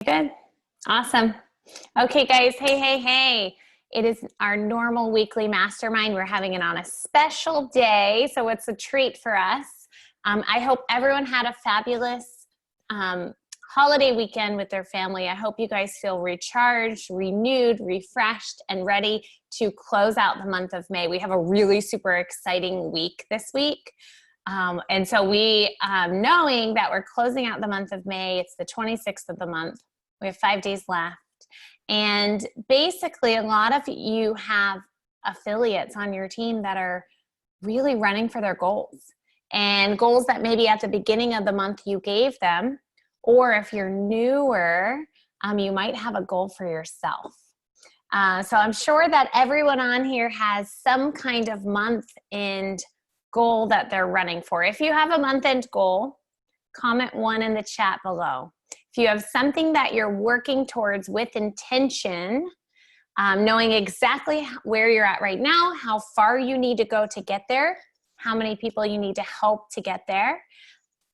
Good. Awesome. Okay, guys. Hey. It is our normal weekly mastermind. We're having it on a special day, so it's a treat for us. I hope everyone had a fabulous holiday weekend with their family. I hope you guys feel recharged, renewed, refreshed, and ready to close out the month of May. We have a really super exciting week this week. And so we, knowing that we're closing out the month of May, it's the 26th of the month. We have 5 days left. And basically, a lot of you have affiliates on your team that are really running for their goals, and goals that maybe at the beginning of the month you gave them, or if you're newer, you might have a goal for yourself. So I'm sure that everyone on here has some kind of month-end goal that they're running for. If you have a month-end goal, comment 1 in the chat below. If you have something that you're working towards with intention, knowing exactly where you're at right now, how far you need to go to get there, how many people you need to help to get there,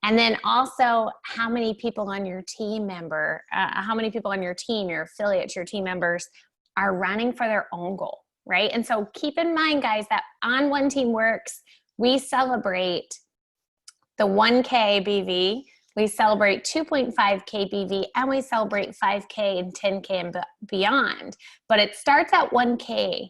and then also how many people on your team, your affiliates, your team members are running for their own goal, right? And so keep in mind, guys, that on One Team Works, we celebrate the 1K BV, we celebrate 2.5K BV, and we celebrate 5K and 10K and beyond. But it starts at 1K,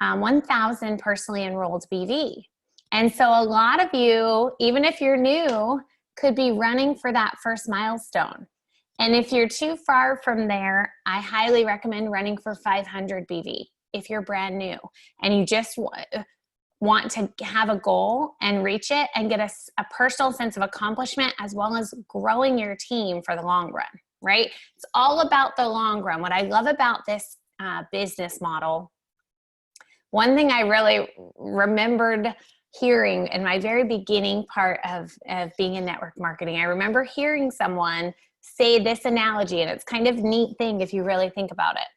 1,000 personally enrolled BV. And so a lot of you, even if you're new, could be running for that first milestone. And if you're too far from there, I highly recommend running for 500 BV if you're brand new and you just want to have a goal and reach it and get a personal sense of accomplishment, as well as growing your team for the long run, right? It's all about the long run. What I love about this business model, one thing I really remembered hearing in my very beginning part of being in network marketing, I remember hearing someone say this analogy, and it's kind of a neat thing if you really think about it.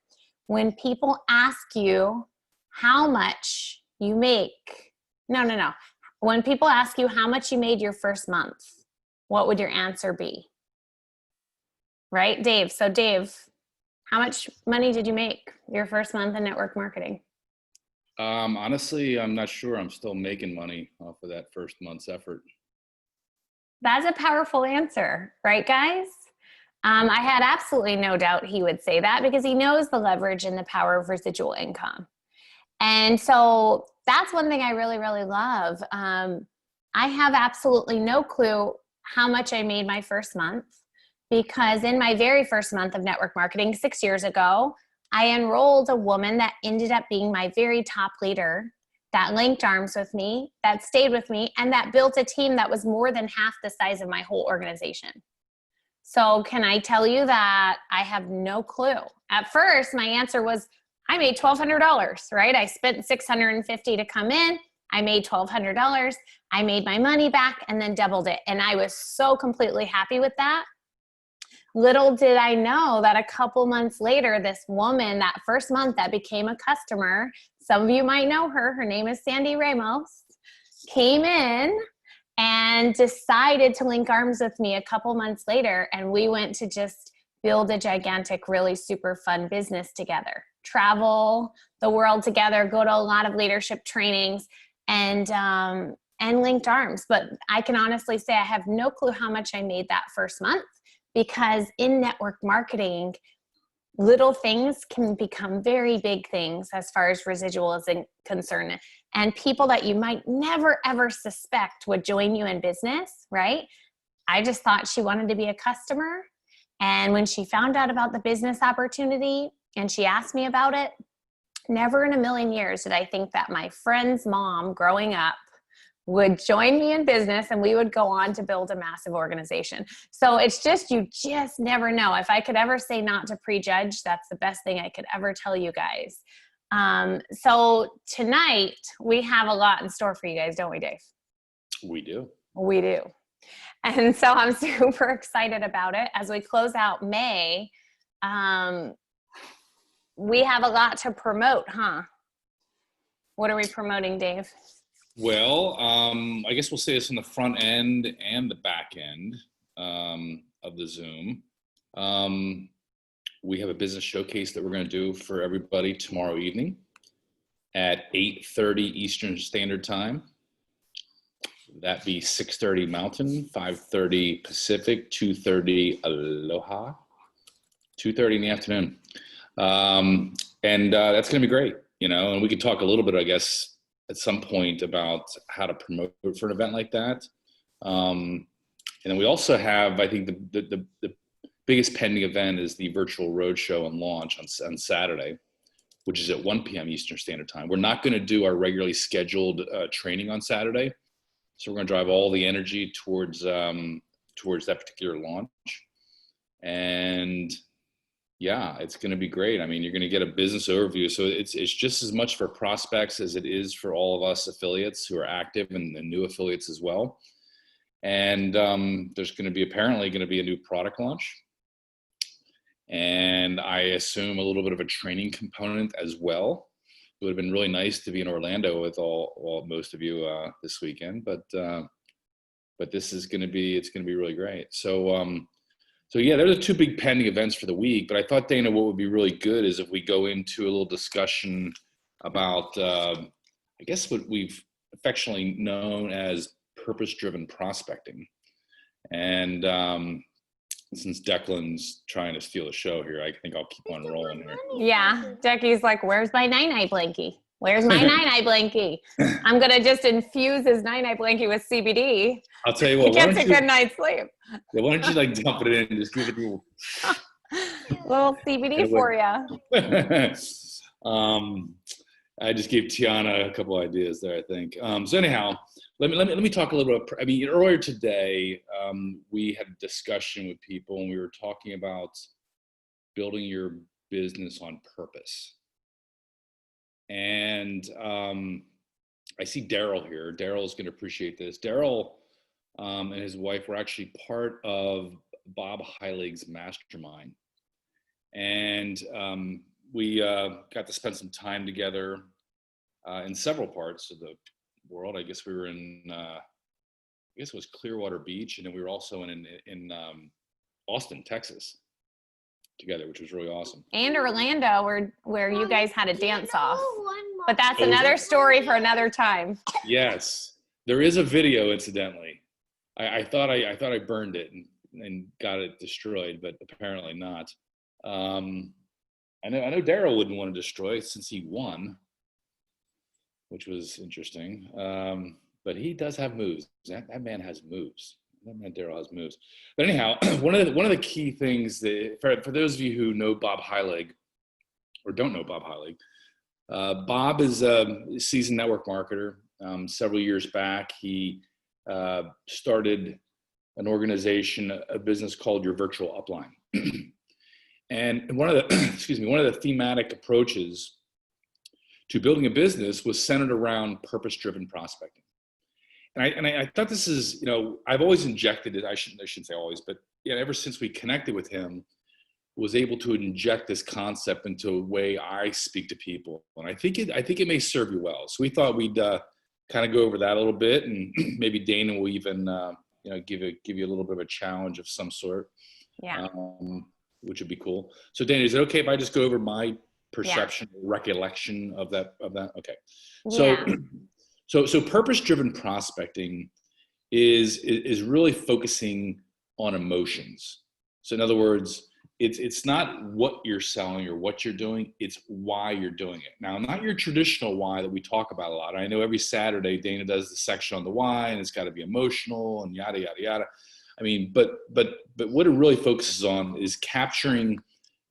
When people ask you how much you make, when people ask you how much you made your first month, what would your answer be? Right, Dave? So Dave, how much money did you make your first month in network marketing? Honestly, I'm not sure. I'm still making money off of that first month's effort. That's a powerful answer, right, guys? I had absolutely no doubt he would say that, because he knows the leverage and the power of residual income. And so that's one thing I really, really love. I have absolutely no clue how much I made my first month, because in my very first month of network marketing 6 years ago, I enrolled a woman that ended up being my very top leader, that linked arms with me, that stayed with me, and that built a team that was more than half the size of my whole organization. So can I tell you that I have no clue? At first, my answer was, I made $1,200, right? I spent $650 to come in. I made $1,200. I made my money back and then doubled it. And I was so completely happy with that. Little did I know that a couple months later, this woman, that first month that became a customer, some of you might know her, her name is Sandy Ramos, came in and decided to link arms with me a couple months later. And we went to just build a gigantic, really super fun business together. Travel the world together, go to a lot of leadership trainings, and linked arms. But I can honestly say I have no clue how much I made that first month, because in network marketing, little things can become very big things as far as residual is concerned. And people that you might never, ever suspect would join you in business, right? I just thought she wanted to be a customer. And when she found out about the business opportunity and she asked me about it, never in a million years did I think that my friend's mom growing up would join me in business and we would go on to build a massive organization. So it's just, you just never know. If I could ever say not to prejudge, that's the best thing I could ever tell you guys. So tonight we have a lot in store for you guys, don't we, Dave? We do. We do. And so I'm super excited about it. As we close out May, we have a lot to promote, huh? What are we promoting, Dave? Well, I guess we'll say this on the front end and the back end of the Zoom. we have a business showcase that we're going to do for everybody tomorrow evening at 8:30 Eastern Standard Time. That be 6:30 Mountain, 5:30 Pacific, 2:30 Aloha, 2:30 in the afternoon. And that's going to be great, and we could talk a little bit, I guess, at some point about how to promote for an event like that. And then we also have, I think the biggest pending event is the virtual roadshow and launch on Saturday, which is at 1 p.m. Eastern Standard Time. We're not going to do our regularly scheduled training on Saturday. So we're going to drive all the energy towards that particular launch. And yeah, it's going to be great. I mean, you're going to get a business overview. So it's just as much for prospects as it is for all of us affiliates who are active and new affiliates as well. And there's apparently going to be a new product launch. And I assume a little bit of a training component as well. It would have been really nice to be in Orlando with most of you this weekend, but this is going to be really great. So yeah, there's 2 big pending events for the week. But I thought, Dana, what would be really good is if we go into a little discussion about, I guess, what we've affectionately known as purpose-driven prospecting. And since Declan's trying to steal the show here, I think I'll keep on rolling here. Yeah, Decky's like, where's my night-night blankie? Where's my night-night blankie? I'm going to just infuse his night-night blankie with CBD. I'll tell you what. He gets a good night's sleep. Yeah, why don't you dump it in and just give it a little CBD for you. I just gave Tiana a couple ideas there, I think. So anyhow, let me talk a little bit. I mean, earlier today, we had a discussion with people, and we were talking about building your business on purpose. And I see Daryl here. Daryl is going to appreciate this. Daryl and his wife were actually part of Bob Heilig's mastermind. And we got to spend some time together in several parts of the world. I guess we were in, I guess it was Clearwater Beach, and then we were also in Austin, Texas together, which was really awesome. And Orlando, where you guys had a dance off. But that's another story for another time. Yes, there is a video, incidentally. I thought I burned it and got it destroyed, but apparently not. I know Daryl wouldn't want to destroy it since he won, which was interesting. But he does have moves. That man has moves. That man Daryl has moves. But anyhow, one of the key things that for those of you who know Bob Heilig or don't know Bob Heilig, Bob is a seasoned network marketer. Several years back, he started an organization, a business called Your Virtual Upline. And one of the thematic approaches to building a business was centered around purpose-driven prospecting. And I thought this is, I've always injected it. I shouldn't say always, but ever since we connected with him, was able to inject this concept into a way I speak to people. And I think it may serve you well. So we thought we'd kind of go over that a little bit, and maybe Dana will even give you a little bit of a challenge of some sort. Yeah. Which would be cool. So Dana, is it okay if I just go over my perception, recollection of that? Okay. Yeah. So purpose-driven prospecting is really focusing on emotions. So in other words, it's not what you're selling or what you're doing, it's why you're doing it. Now, not your traditional why that we talk about a lot. I know every Saturday Dana does the section on the why, and it's got to be emotional and yada, yada, yada. I mean, but what it really focuses on is capturing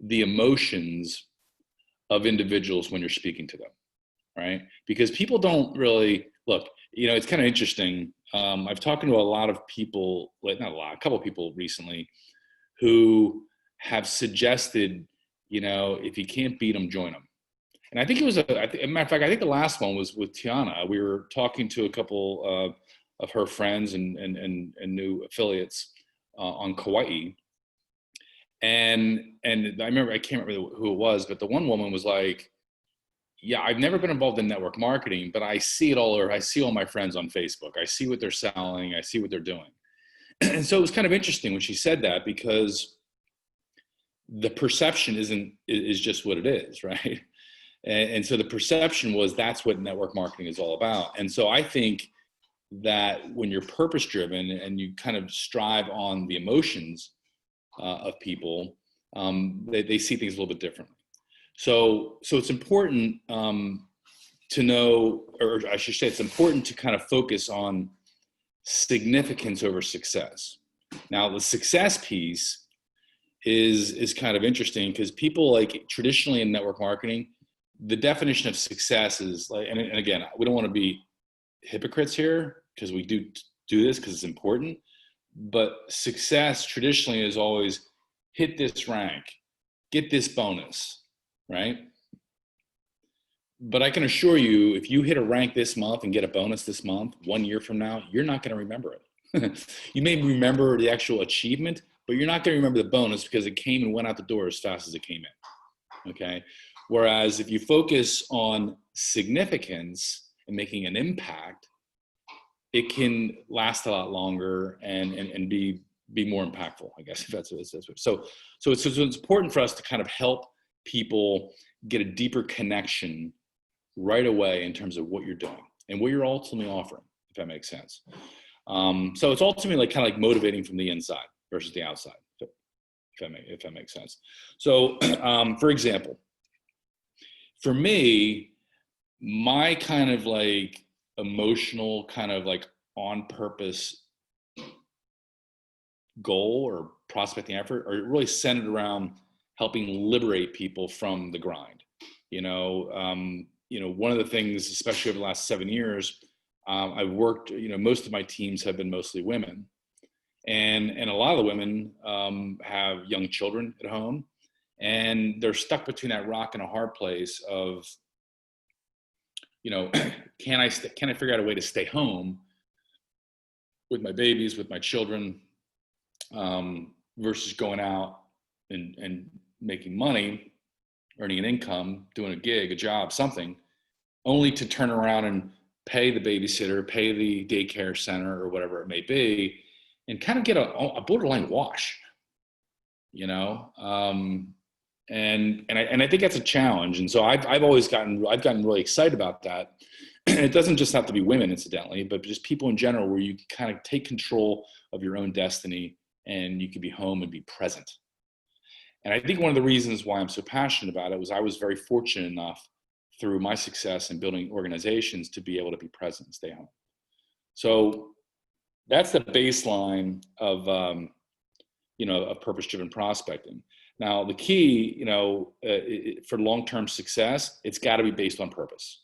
the emotions of individuals when you're speaking to them, right? Because people don't really look, it's kind of interesting. I've talked to a lot of people, a couple of people recently who have suggested, if you can't beat them, join them. And I think it was as a matter of fact, I think the last one was with Tiana. We were talking to a couple of her friends and new affiliates on Kauai. And I can't remember who it was, but the one woman was like, yeah, I've never been involved in network marketing, but I see it all, or I see all my friends on Facebook. I see what they're selling. I see what they're doing. And so it was kind of interesting when she said that, because the perception is just what it is, right? And so the perception was that's what network marketing is all about. And so I think that when you're purpose driven and you kind of strive on the emotions of people, they see things a little bit differently. So it's important to know, or I should say, it's important to kind of focus on significance over success. Now, the success piece is kind of interesting because people, like, traditionally in network marketing, the definition of success is like, and again, we don't want to be hypocrites here because we do this because it's important, but success traditionally is always hit this rank, get this bonus, right? But I can assure you, if you hit a rank this month and get a bonus this month, 1 year from now, you're not going to remember it. You may remember the actual achievement, but you're not going to remember the bonus because it came and went out the door as fast as it came in. Okay. Whereas if you focus on significance and making an impact, it can last a lot longer and be more impactful, I guess, if that's what it says. So it's important for us to kind of help people get a deeper connection right away in terms of what you're doing and what you're ultimately offering, if that makes sense. So it's ultimately like kind of like motivating from the inside versus the outside, if that makes sense. So for example, for me, my kind of like emotional kind of like on purpose goal or prospecting effort are really centered around helping liberate people from the grind. One of the things, especially over the last 7 years, I've worked, most of my teams have been mostly women, and a lot of the women have young children at home, and they're stuck between that rock and a hard place of, can I figure out a way to stay home with my babies, with my children, versus going out and making money, earning an income, doing a gig, a job, something, only to turn around and pay the babysitter, pay the daycare center or whatever it may be, and kind of get a borderline wash, and I think that's a challenge. And so I've gotten really excited about that. And it doesn't just have to be women, incidentally, but just people in general, where you kind of take control of your own destiny and you can be home and be present. And I think one of the reasons why I'm so passionate about it was I was very fortunate enough through my success in building organizations to be able to be present and stay home. So that's the baseline of, of purpose-driven prospecting. Now, the key, for long-term success, it's got to be based on purpose.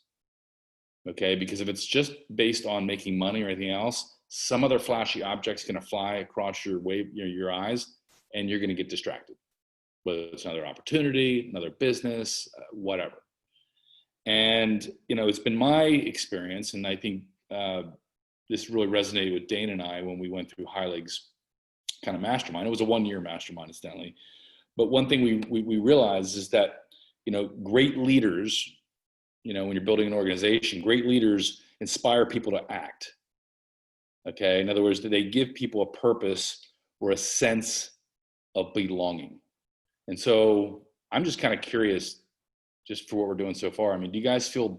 Okay, because if it's just based on making money or anything else, some other flashy object's going to fly across your eyes, and you're going to get distracted. Whether it's another opportunity, another business, whatever. And, it's been my experience, and I think this really resonated with Dane and I when we went through Heilig's kind of mastermind. It was a 1-year mastermind, incidentally. But one thing we realized is that, great leaders, when you're building an organization, great leaders inspire people to act. Okay. In other words, they give people a purpose or a sense of belonging. And so I'm just kind of curious, just for what we're doing so far. I mean, do you guys feel?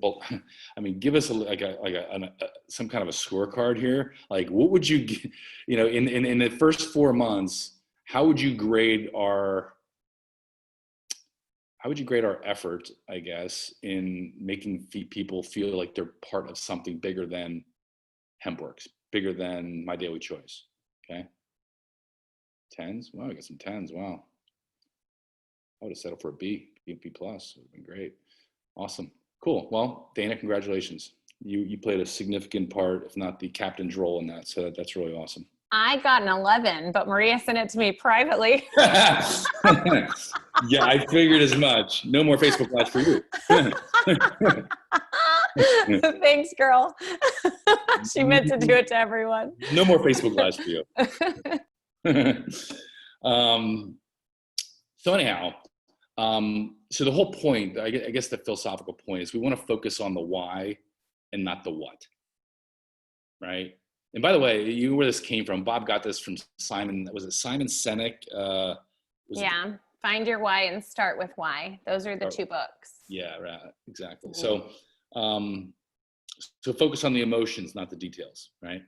Give us some kind of a scorecard here. Like, what would you, in the first 4 months, how would you grade our effort, I guess, in making people feel like they're part of something bigger than HempWorks, bigger than My Daily Choice? Okay. 10s. Wow, I got some 10s. Wow. I would have settled for a B plus. It would have been great. Awesome. Cool. Well, Dana, congratulations. You played a significant part, if not the captain's role in that. So that's really awesome. I got an 11, but Maria sent it to me privately. Yeah, I figured as much. No more Facebook Live for you. Thanks, girl. She meant to do it to everyone. No more Facebook Lives for you. So anyhow, so the whole point, I guess the philosophical point is we want to focus on the why and not the what, right? And by the way, you know where this came from. Bob got this from Simon. Was it Simon Sinek? Yeah. Find Your Why and Start with Why. Those are the two books. Yeah, right. Exactly. Mm-hmm. So focus on the emotions, not the details, right?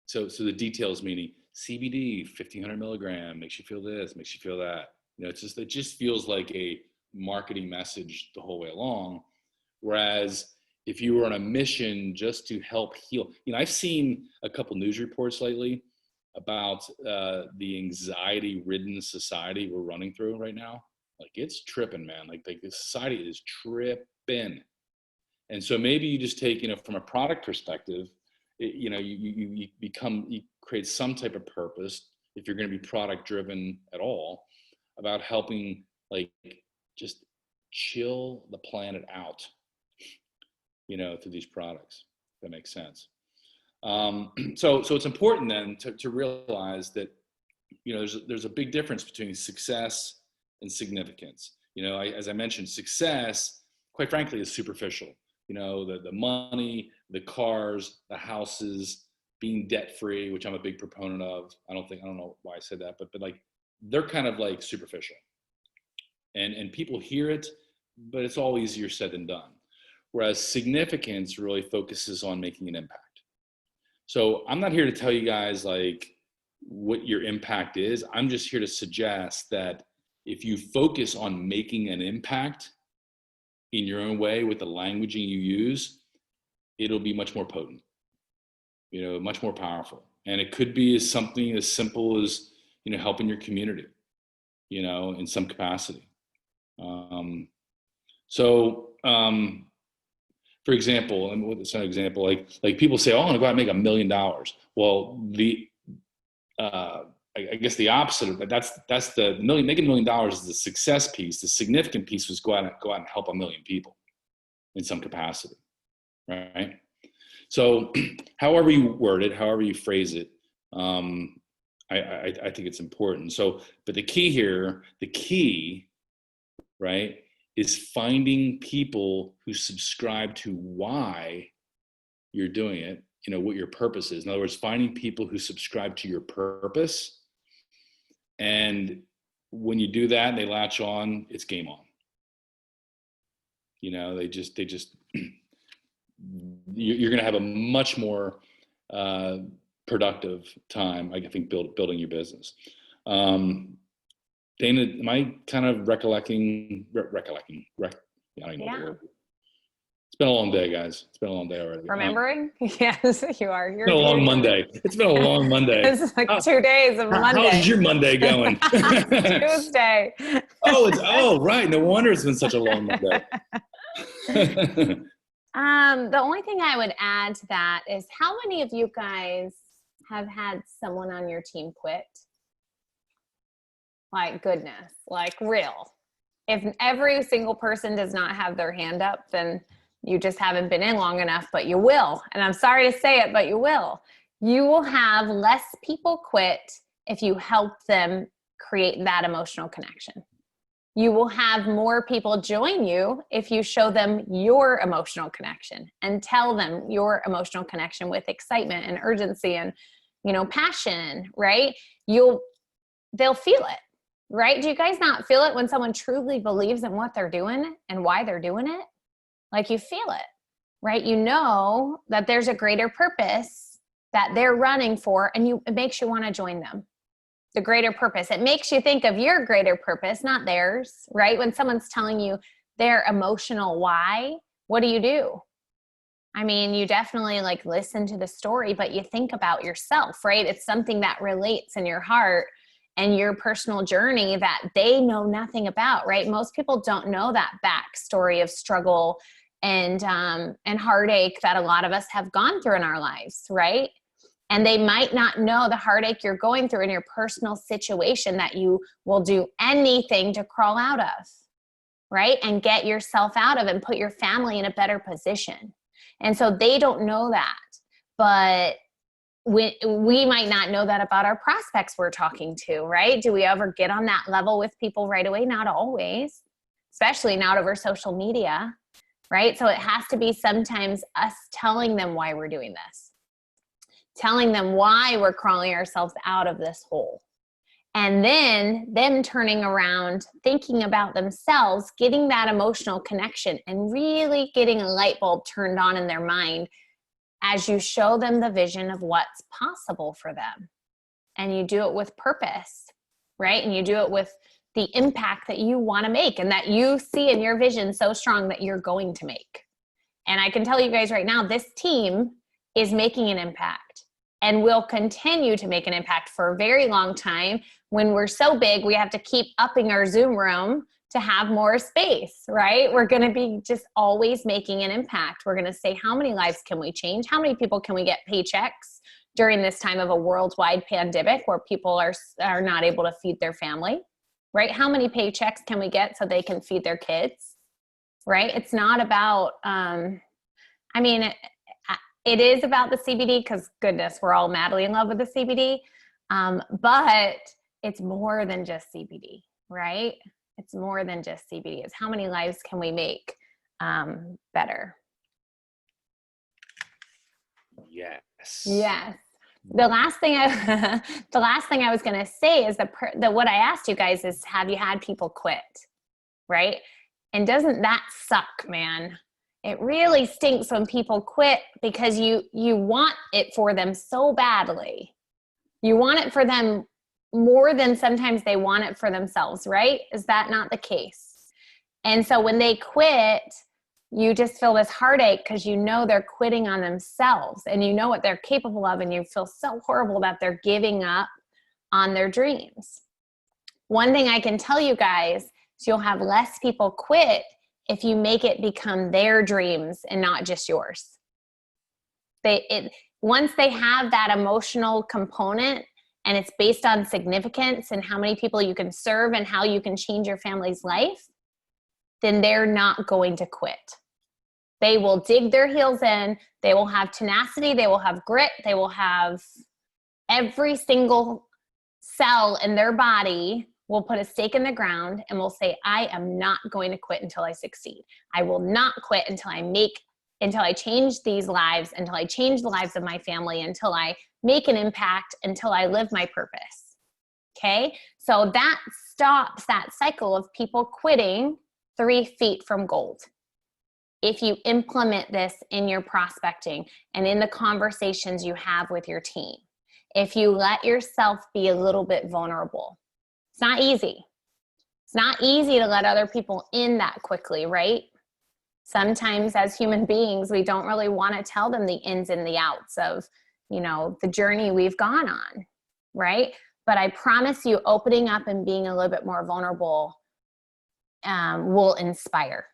So the details meaning CBD, 1500 milligram, makes you feel this, makes you feel that. It just feels like a marketing message the whole way along. Whereas if you were on a mission just to help heal, I've seen a couple news reports lately about the anxiety-ridden society we're running through right now. Like, it's tripping, man. Like the society is tripping. And so maybe you just take, from a product perspective, you create some type of purpose, if you're going to be product driven at all, about helping, like, just chill the planet out, through these products. If that makes sense. So it's important then to realize that, there's a big difference between success and significance. As I mentioned, success, quite frankly, is superficial. The money, the cars, the houses, being debt free, which I'm a big proponent of. I don't know why I said that, but like, they're kind of like superficial, and people hear it, but it's all easier said than done. Whereas significance really focuses on making an impact. So I'm not here to tell you guys like what your impact is. I'm just here to suggest that if you focus on making an impact in your own way with the languaging you use, it'll be much more potent, much more powerful. And it could be something as simple as, helping your community, in some capacity. For example, and what's an example? Like people say, "Oh, I'm gonna go out and make $1 million." Well, I guess the opposite of that. That's the million. Making $1 million is the success piece. The significant piece was go out and help 1 million people in some capacity, right? So, however you word it, however you phrase it, I think it's important. So, but the key, right, is finding people who subscribe to why you're doing it, what your purpose is. In other words, finding people who subscribe to your purpose. And when you do that and they latch on, it's game on. They just you're going to have a much more productive time, I think, building your business. Dana, am I kind of recollecting? I don't even know the word. It's been a long day, guys. It's been a long day already. Remembering? Yes, you are. It's been a long Monday. It's been a long Monday. It's like 2 days of Monday. How's your Monday going? Tuesday. Right. No wonder it's been such a long Monday. The only thing I would add to that is, how many of you guys have had someone on your team quit? Like, goodness, like real. If every single person does not have their hand up, then you just haven't been in long enough, but you will. And I'm sorry to say it, but you will. You will have less people quit if you help them create that emotional connection. You will have more people join you if you show them your emotional connection and tell them your emotional connection with excitement and urgency and, passion, right? They'll feel it. Right? Do you guys not feel it when someone truly believes in what they're doing and why they're doing it? Like, you feel it, right? You know that there's a greater purpose that they're running for, and it makes you want to join them. The greater purpose. It makes you think of your greater purpose, not theirs, right? When someone's telling you their emotional why, what do? I mean, you definitely like listen to the story, but you think about yourself, right? It's something that relates in your heart and your personal journey that they know nothing about, right? Most people don't know that backstory of struggle and heartache that a lot of us have gone through in our lives, right? And they might not know the heartache you're going through in your personal situation that you will do anything to crawl out of, right? And get yourself out of and put your family in a better position. And so they don't know that, but we might not know that about our prospects we're talking to, right? Do we ever get on that level with people right away? Not always, especially not over social media, right? So it has to be sometimes us telling them why we're doing this, telling them why we're crawling ourselves out of this hole. And then them turning around, thinking about themselves, getting that emotional connection, and really getting a light bulb turned on in their mind as you show them the vision of what's possible for them. And you do it with purpose, right? And you do it with the impact that you want to make and that you see in your vision so strong that you're going to make. And I can tell you guys right now, this team is making an impact and will continue to make an impact for a very long time. When we're so big, we have to keep upping our Zoom room to have more space, right? We're going to be just always making an impact. We're going to say, how many lives can we change? How many people can we get paychecks during this time of a worldwide pandemic where people are not able to feed their family, right? How many paychecks can we get so they can feed their kids, right? It's not about, it is about the CBD because goodness, we're all madly in love with the CBD. But it's more than just CBD, right? It's more than just CBD. It's how many lives can we make better? Yes. Yes. The last thing I was going to say is that what I asked you guys is, have you had people quit, right? And doesn't that suck, man? It really stinks when people quit because you want it for them so badly. You want it for them more than sometimes they want it for themselves, right? Is that not the case? And so when they quit, you just feel this heartache because you know they're quitting on themselves and you know what they're capable of, and you feel so horrible that they're giving up on their dreams. One thing I can tell you guys is you'll have less people quit if you make it become their dreams and not just yours. Once they have that emotional component and it's based on significance and how many people you can serve and how you can change your family's life, then they're not going to quit. They will dig their heels in. They will have tenacity. They will have grit. They will have every single cell in their body will put a stake in the ground and will say, I am not going to quit until I succeed. I will not quit until I change these lives, until I change the lives of my family, until I make an impact, until I live my purpose. Okay? So that stops that cycle of people quitting 3 feet from gold. If you implement this in your prospecting and in the conversations you have with your team, if you let yourself be a little bit vulnerable. It's not easy. It's not easy to let other people in that quickly, right? Sometimes as human beings, we don't really want to tell them the ins and the outs of, the journey we've gone on, right? But I promise you, opening up and being a little bit more vulnerable will inspire.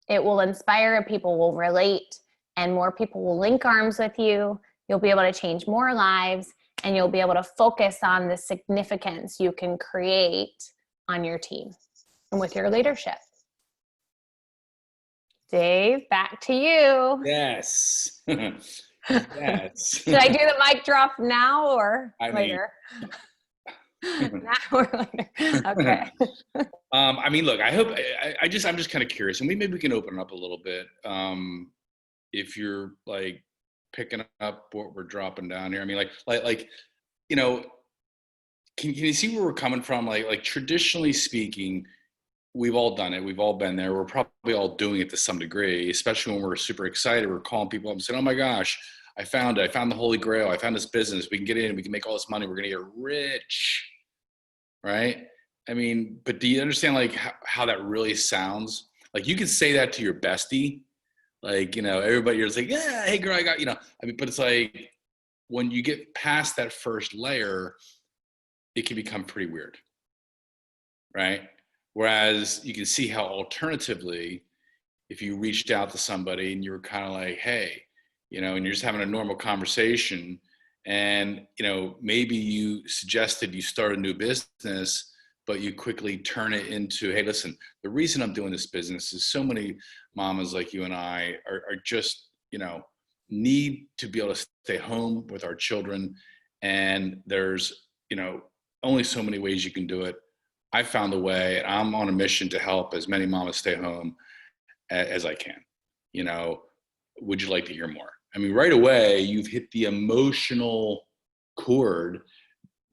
It will inspire, people will relate, and more people will link arms with you. You'll be able to change more lives, and you'll be able to focus on the significance you can create on your team and with your leadership. Dave, back to you. Yes. Yes. Should I do the mic drop now or later? Now or later. Okay. Look, I hope I'm just kind of curious, and maybe we can open it up a little bit. If you're like picking up what we're dropping down here, can you see where we're coming from? Like traditionally speaking, we've all done it. We've all been there. We're probably all doing it to some degree, especially when we're super excited. We're calling people up and saying, "Oh my gosh, I found it. I found the Holy Grail. I found this business. We can get in. We can make all this money. We're going to get rich." Right? But do you understand how that really sounds? Like you could say that to your bestie, everybody you're like, yeah, hey girl, I got, but it's like when you get past that first layer, it can become pretty weird. Right? Whereas you can see how alternatively, if you reached out to somebody and you were kind of like, hey, and you're just having a normal conversation and, maybe you suggested you start a new business, but you quickly turn it into, hey, listen, the reason I'm doing this business is so many mamas like you and I are just, need to be able to stay home with our children. And there's, only so many ways you can do it. I found a way. I'm on a mission to help as many mamas stay home as I can. Would you like to hear more? Right away, you've hit the emotional chord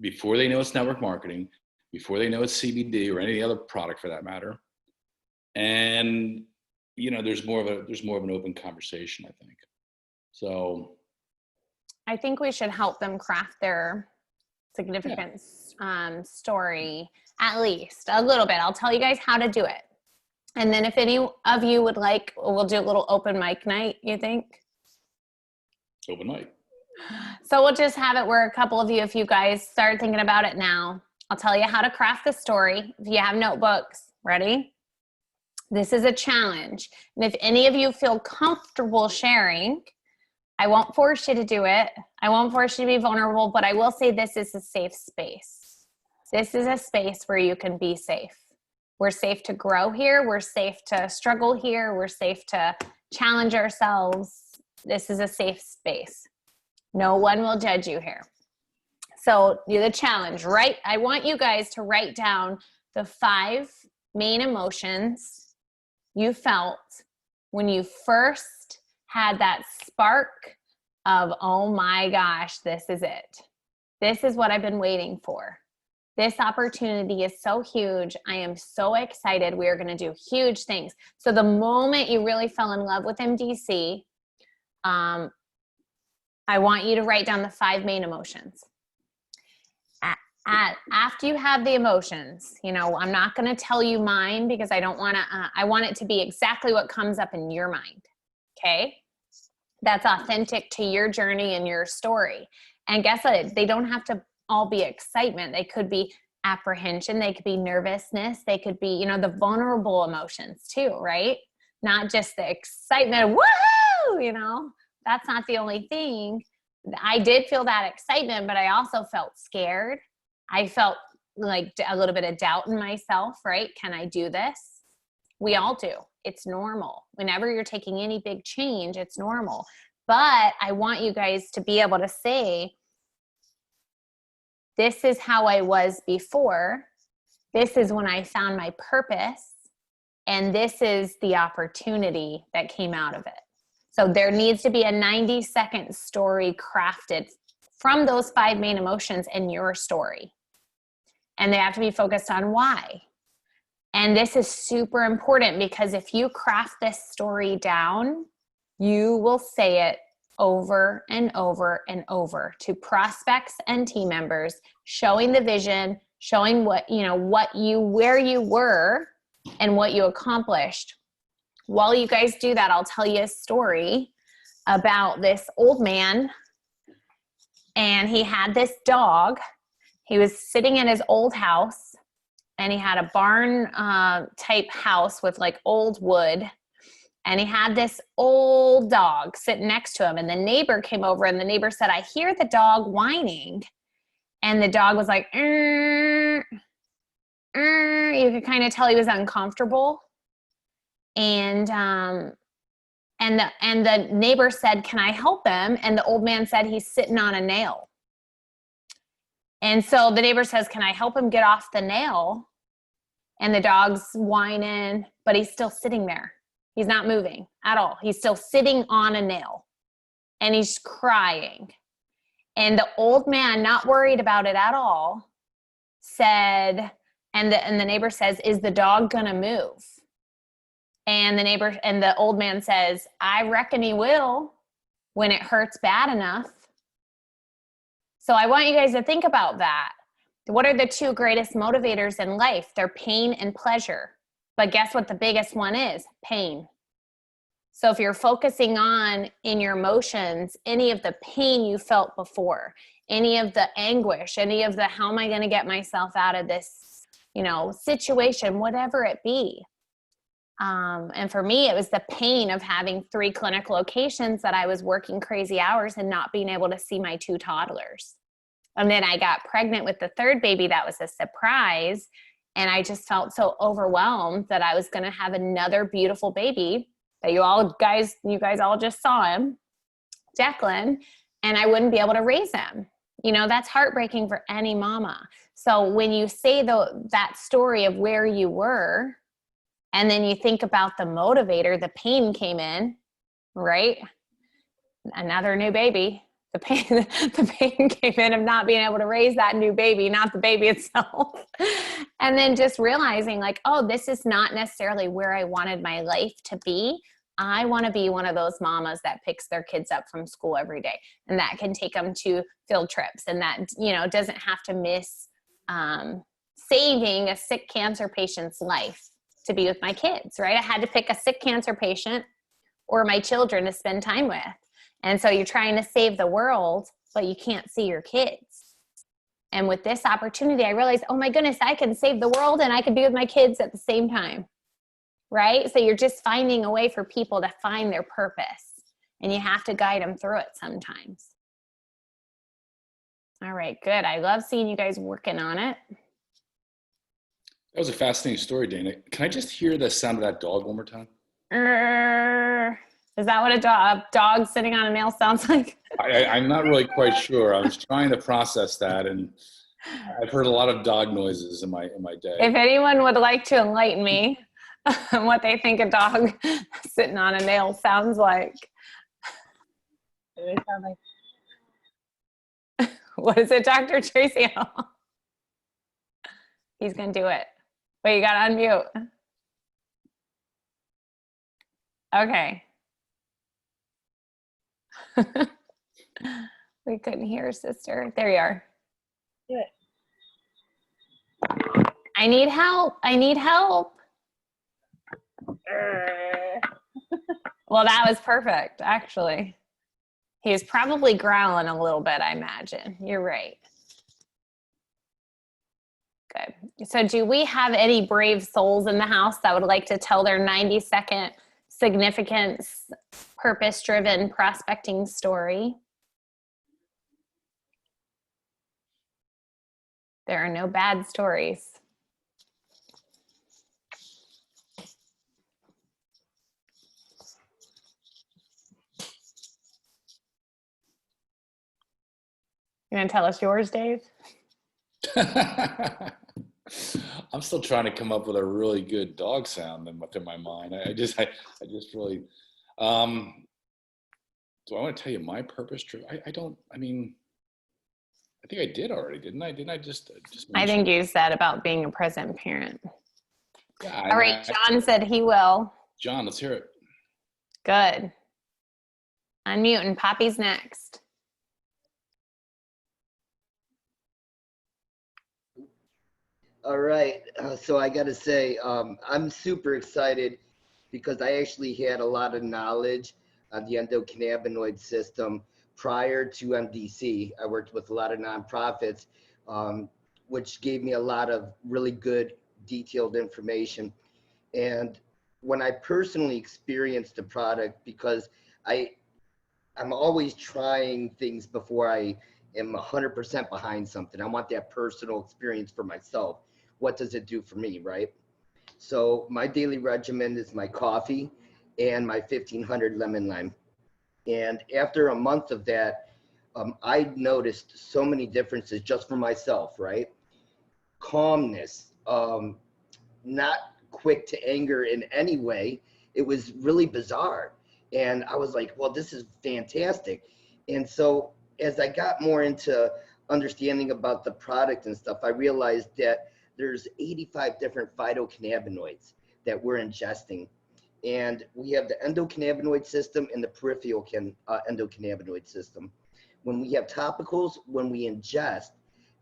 before they know it's network marketing, before they know it's CBD or any other product for that matter. And, you know, there's more of an open conversation, I think. So I think we should help them craft their significant story, at least a little bit. I'll tell you guys how to do it. And then if any of you would like, we'll do a little open mic night, you think? Open mic. So we'll just have it where a couple of you, if you guys start thinking about it now, I'll tell you how to craft the story. If you have notebooks, ready? This is a challenge. And if any of you feel comfortable sharing, I won't force you to do it. I won't force you to be vulnerable, but I will say this is a safe space. This is a space where you can be safe. We're safe to grow here. We're safe to struggle here. We're safe to challenge ourselves. This is a safe space. No one will judge you here. So the challenge, right? I want you guys to write down the 5 main emotions you felt when you first had that spark of, oh my gosh, this is it. This is what I've been waiting for. This opportunity is so huge. I am so excited. We are going to do huge things. So the moment you really fell in love with MDC, I want you to write down the 5 main emotions. After you have the emotions, you know, I'm not going to tell you mine because I don't want to, I want it to be exactly what comes up in your mind. Okay. That's authentic to your journey and your story. And guess what? They don't have to all be excitement. They could be apprehension. They could be nervousness. They could be, you know, the vulnerable emotions too, right? Not just the excitement, woohoo, you know, that's not the only thing. I did feel that excitement, but I also felt scared. I felt like a little bit of doubt in myself, right? Can I do this? We all do. It's normal. Whenever you're taking any big change, it's normal. But I want you guys to be able to say, this is how I was before. This is when I found my purpose. And this is the opportunity that came out of it. So there needs to be a 90-second story crafted from those 5 main emotions in your story. And they have to be focused on why. And this is super important because if you craft this story down, you will say it over and over and over to prospects and team members, showing the vision, showing what, you know, where you were and what you accomplished. While you guys do that, I'll tell you a story about this old man, and he had this dog. He was sitting in his old house, and he had a barn type house with like old wood. And he had this old dog sitting next to him. And the neighbor came over, and the neighbor said, I hear the dog whining. And the dog was like, you could kind of tell he was uncomfortable. And the neighbor said, can I help him? And the old man said, he's sitting on a nail. And so the neighbor says, can I help him get off the nail? And the dog's whining, but he's still sitting there. He's not moving at all. He's still sitting on a nail, and he's crying. And the old man, not worried about it at all, said, and the neighbor says, is the dog gonna move? And the old man says, I reckon he will when it hurts bad enough. So I want you guys to think about that. What are the 2 greatest motivators in life? They're pain and pleasure. But guess what the biggest one is? Pain. So if you're focusing on in your emotions, any of the pain you felt before, any of the anguish, any of the, how am I going to get myself out of this, you know, situation, whatever it be. And for me, it was the pain of having 3 clinic locations that I was working crazy hours and not being able to see my 2 toddlers. And then I got pregnant with the 3rd baby. That was a surprise. And I just felt so overwhelmed that I was going to have another beautiful baby that you guys all just saw him, Declan, and I wouldn't be able to raise him. You know, that's heartbreaking for any mama. So when you say that story of where you were, and then you think about the motivator, the pain came in, right? Another new baby, The pain, the pain came in of not being able to raise that new baby, not the baby itself. And then just realizing like, oh, this is not necessarily where I wanted my life to be. I want to be one of those mamas that picks their kids up from school every day and that can take them to field trips and that, you know, doesn't have to miss saving a sick cancer patient's life to be with my kids, right? I had to pick a sick cancer patient or my children to spend time with. And so you're trying to save the world, but you can't see your kids. And with this opportunity, I realized, oh my goodness, I can save the world and I can be with my kids at the same time, right? So you're just finding a way for people to find their purpose and you have to guide them through it sometimes. All right, good. I love seeing you guys working on it. That was a fascinating story, Dana. Can I just hear the sound of that dog one more time? Is that what a dog sitting on a nail sounds like? I'm not really quite sure. I was trying to process that, and I've heard a lot of dog noises in my day. If anyone would like to enlighten me on what they think a dog sitting on a nail sounds like. It sound like what is it, Dr. Tracy? He's gonna do it. Wait, you gotta unmute. Okay. We couldn't hear, sister. There you are. Do it. I need help. I need help. Well, that was perfect, actually. He was probably growling a little bit, I imagine. You're right. Good. So do we have any brave souls in the house that would like to tell their 90-second significance, purpose-driven prospecting story? There are no bad stories. You gonna tell us yours, Dave? I'm still trying to come up with a really good dog sound in my mind. I just really, do I want to tell you my purpose trip? I don't, I mean, I think I did already, didn't I? Didn't I just I think you said about being a present parent. Yeah. All right, John said he will. John, let's hear it. Good. Unmute and Poppy's next. All right, so I got to say, I'm super excited because I actually had a lot of knowledge on the endocannabinoid system prior to MDC. I worked with a lot of nonprofits, which gave me a lot of really good detailed information. And when I personally experienced the product, because I'm always trying things before I am 100% behind something. I want that personal experience for myself. What does it do for me, right? So my daily regimen is my coffee and my 1500 lemon lime. And after a month of that, I noticed so many differences just for myself, right? Calmness, not quick to anger in any way. It was really bizarre. And I was like, well, this is fantastic. And so as I got more into understanding about the product and stuff, I realized that there's 85 different phytocannabinoids that we're ingesting. And we have the endocannabinoid system and the peripheral endocannabinoid system. When we have topicals, when we ingest,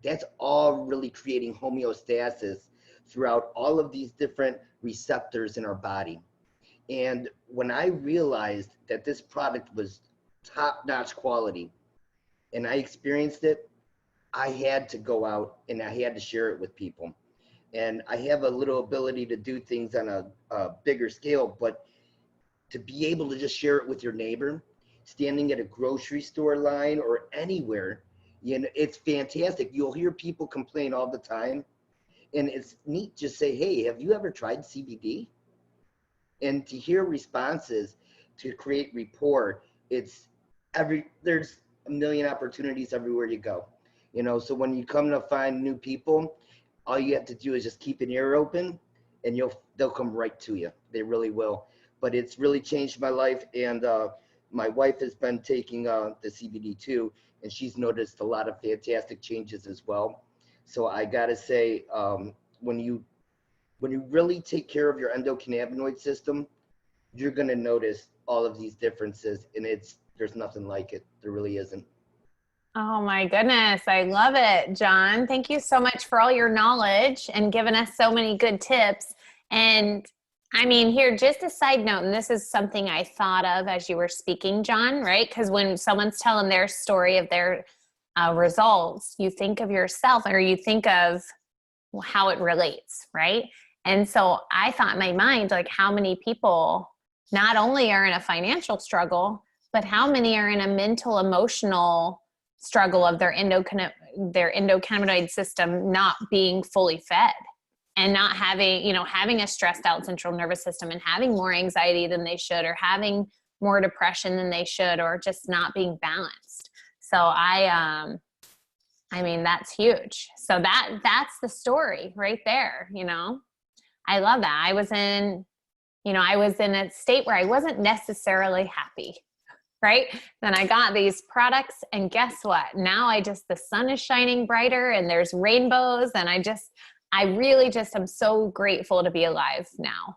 that's all really creating homeostasis throughout all of these different receptors in our body. And when I realized that this product was top-notch quality and I experienced it, I had to go out and I had to share it with people. And I have a little ability to do things on a bigger scale, but to be able to just share it with your neighbor, standing at a grocery store line or anywhere, you know, it's fantastic. You'll hear people complain all the time. And it's neat to say, hey, have you ever tried CBD? And to hear responses, to create rapport, there's a million opportunities everywhere you go. You know, so when you come to find new people, all you have to do is just keep an ear open and they'll come right to you. They really will. But it's really changed my life. And my wife has been taking the CBD too, and she's noticed a lot of fantastic changes as well. So I gotta say, when you really take care of your endocannabinoid system, you're gonna notice all of these differences, and there's nothing like it. There really isn't. Oh my goodness. I love it, John. Thank you so much for all your knowledge and giving us so many good tips. And I mean, here, just a side note, and this is something I thought of as you were speaking, John, right? Because when someone's telling their story of their results, you think of yourself or you think of how it relates, right? And so I thought in my mind, like, how many people not only are in a financial struggle, but how many are in a mental, emotional struggle of their endocannabinoid system not being fully fed and not having, having a stressed out central nervous system and having more anxiety than they should, or having more depression than they should, or just not being balanced. So I mean, that's huge. So that's the story right there. I love that. I was in a state where I wasn't necessarily happy. Right? Then I got these products, and guess what? Now the sun is shining brighter and there's rainbows, and I really just am so grateful to be alive now.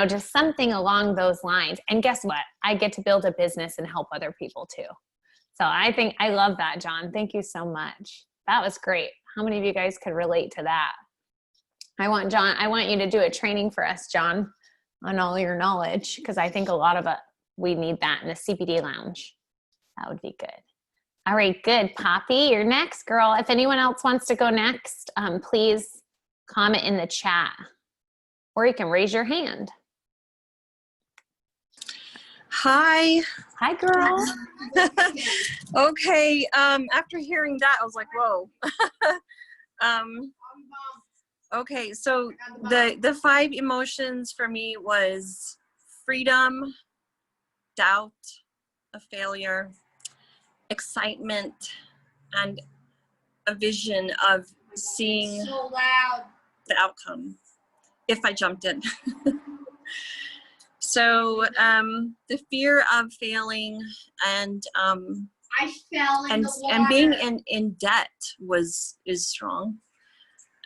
Just something along those lines. And guess what? I get to build a business and help other people too. So I think I love that, John. Thank you so much. That was great. How many of you guys could relate to that? I want you to do a training for us, John, on all your knowledge, because I think a lot of it, we need that in the CBD lounge. That would be good. All right, good. Poppy, you're next, girl. If anyone else wants to go next, please comment in the chat, or you can raise your hand. Hi. Hi, girl. Okay. After hearing that, I was like, whoa. Okay. So the 5 emotions for me was freedom, doubt, a failure, excitement, and a vision of seeing the outcome if I jumped in. So the fear of failing and being in debt is strong,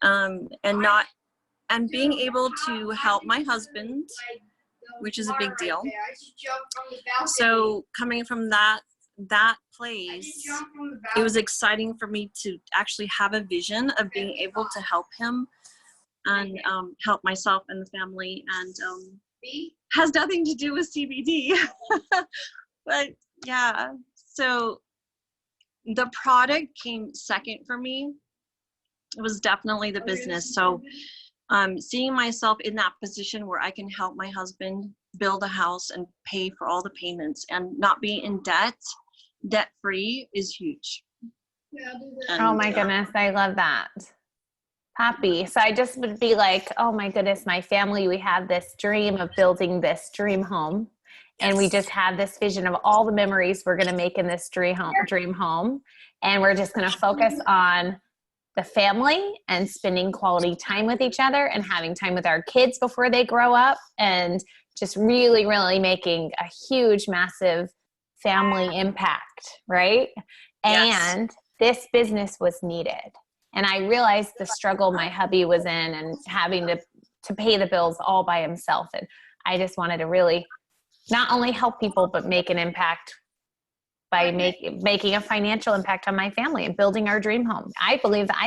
and being able to help my husband, which is a big deal. So coming from that place, it was exciting for me to actually have a vision of being able to help him and help myself and the family, and has nothing to do with CBD. But yeah, so the product came second for me. It was definitely the business. So seeing myself in that position where I can help my husband build a house and pay for all the payments and not be in debt free is huge. And, oh my goodness, I love that. Poppy. So I just would be like, oh my goodness, my family, we have this dream of building this dream home. And we just have this vision of all the memories we're going to make in this dream home. And we're just going to focus on the family and spending quality time with each other and having time with our kids before they grow up, and just really, really making a huge, massive family impact, right? Yes. And this business was needed. And I realized the struggle my hubby was in and having to pay the bills all by himself. And I just wanted to really not only help people, but make an impact by making a financial impact on my family and building our dream home. I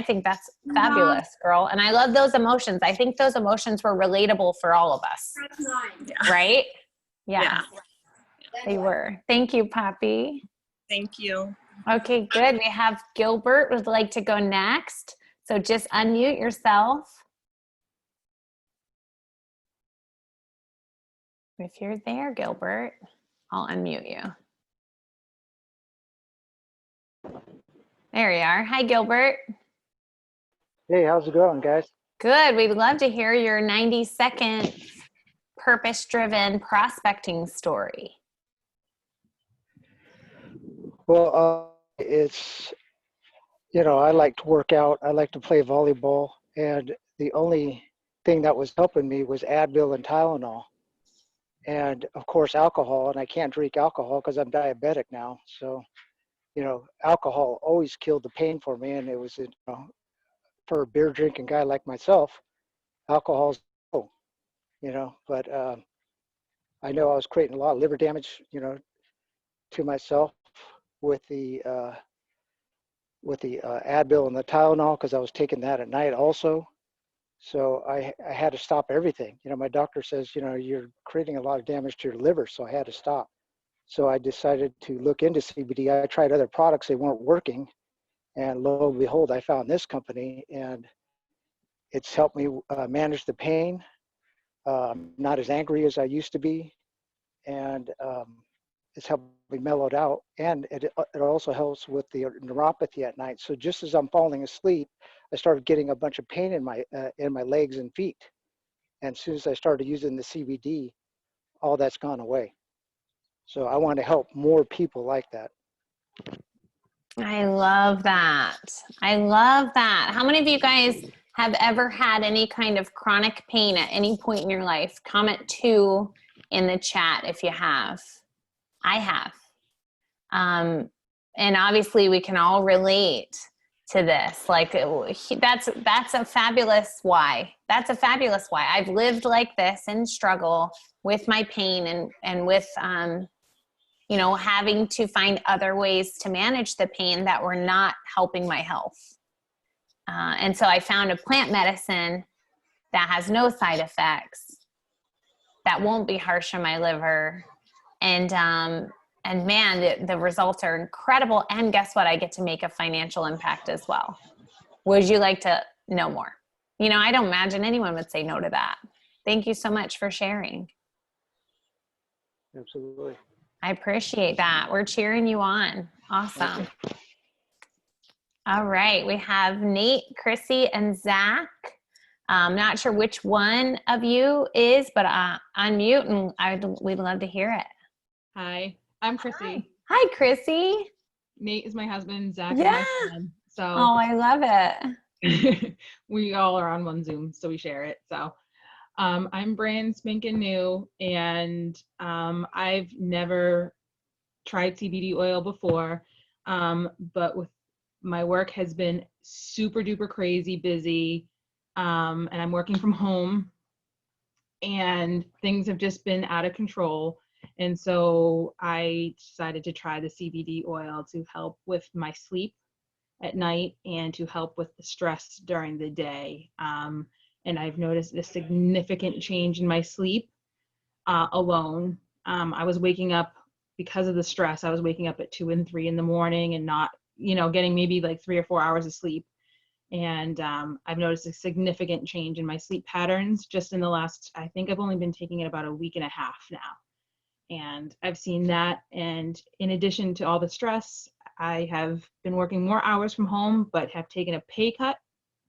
think that's fabulous, girl. And I love those emotions. I think those emotions were relatable for all of us. Yeah. Right? Yeah. They were. Thank you, Poppy. Thank you. Okay, good. We have Gilbert would like to go next. So just unmute yourself. If you're there, Gilbert, I'll unmute you. There you are. Hi, Gilbert. Hey, how's it going, guys? Good. We'd love to hear your 90-second purpose-driven prospecting story. Well, it's, I like to work out. I like to play volleyball. And the only thing that was helping me was Advil and Tylenol. and of course alcohol, and I can't drink alcohol because I'm diabetic now. So, alcohol always killed the pain for me, and it was, for a beer drinking guy like myself, alcohol's, but I know I was creating a lot of liver damage, to myself with the Advil and the Tylenol, because I was taking that at night also. So I had to stop everything. My doctor says, you're creating a lot of damage to your liver, so I had to stop. So I decided to look into CBD. I tried other products, they weren't working, and lo and behold, I found this company, and it's helped me manage the pain. Not as angry as I used to be, and it's helped me mellow it out, and it also helps with the neuropathy at night. So just as I'm falling asleep, I started getting a bunch of pain in my legs and feet, and as soon as I started using the CBD, all that's gone away. So I want to help more people like that. I love that. I love that. How many of you guys have ever had any kind of chronic pain at any point in your life? Comment 2 in the chat if you have. I have. And obviously we can all relate to this. Like that's a fabulous why. That's a fabulous why. I've lived like this in struggle with my pain and with, having to find other ways to manage the pain that were not helping my health. And so I found a plant medicine that has no side effects, that won't be harsh on my liver. And man, the results are incredible. And guess what? I get to make a financial impact as well. Would you like to know more? I don't imagine anyone would say no to that. Thank you so much for sharing. Absolutely. I appreciate that. We're cheering you on. Awesome. All right. We have Nate, Chrissy, and Zach. I'm not sure which one of you is, but unmute and we'd love to hear it. Hi, I'm Chrissy. Hi, Chrissy. Nate is my husband, Zach Yeah. is my son. So Oh, I love it. we all are on one Zoom, so we share it. So I'm brand spanking new, and I've never tried CBD oil before, but with my work has been super duper crazy busy, and I'm working from home, and things have just been out of control. And so I decided to try the CBD oil to help with my sleep at night and to help with the stress during the day. And I've noticed a significant change in my sleep alone. I was waking up, because of the stress, I was waking up at 2 and 3 in the morning and not, getting maybe like 3 or 4 hours of sleep. And I've noticed a significant change in my sleep patterns just in the last, I think I've only been taking it about a week and a half now. And I've seen that. And in addition to all the stress, I have been working more hours from home, but have taken a pay cut